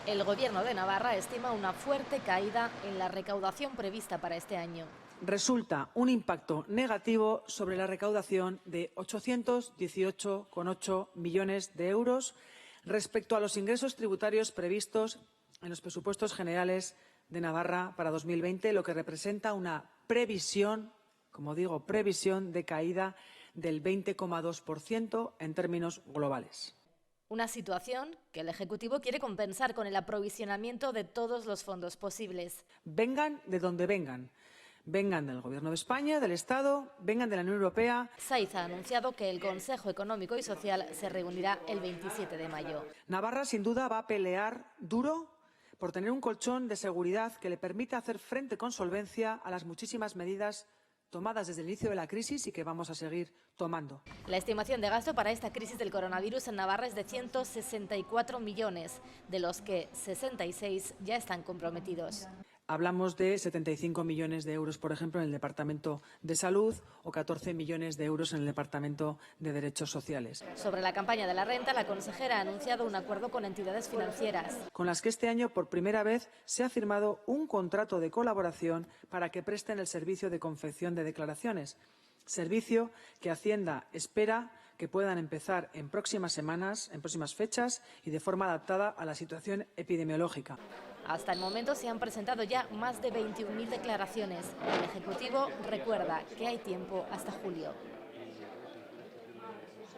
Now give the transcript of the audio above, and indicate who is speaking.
Speaker 1: El Gobierno de Navarra estima una fuerte caída en la recaudación prevista para este año.
Speaker 2: Resulta un impacto negativo sobre la recaudación de 818,8 millones de euros respecto a los ingresos tributarios previstos en los presupuestos generales de Navarra para 2020, lo que representa una previsión, como digo, previsión de caída del 20,2% en términos globales.
Speaker 1: Una situación que el Ejecutivo quiere compensar con el aprovisionamiento de todos los fondos posibles.
Speaker 2: Vengan de donde vengan. Vengan del Gobierno de España, del Estado, vengan de la Unión Europea.
Speaker 1: Sáiz ha anunciado que el Consejo Económico y Social se reunirá el 27 de mayo.
Speaker 2: Navarra, sin duda, va a pelear duro por tener un colchón de seguridad que le permita hacer frente con solvencia a las muchísimas medidas tomadas desde el inicio de la crisis y que vamos a seguir tomando.
Speaker 1: La estimación de gasto para esta crisis del coronavirus en Navarra es de 164 millones, de los que 66 ya están comprometidos.
Speaker 2: Hablamos de 75 millones de euros, por ejemplo, en el Departamento de Salud o 14 millones de euros en el Departamento de Derechos Sociales.
Speaker 1: Sobre la campaña de la renta, la consejera ha anunciado un acuerdo con entidades financieras,
Speaker 2: con las que este año, por primera vez, se ha firmado un contrato de colaboración para que presten el servicio de confección de declaraciones. Servicio que Hacienda espera que puedan empezar en próximas semanas, en próximas fechas y de forma adaptada a la situación epidemiológica.
Speaker 1: Hasta el momento se han presentado ya más de 21.000 declaraciones. El Ejecutivo recuerda que hay tiempo hasta julio.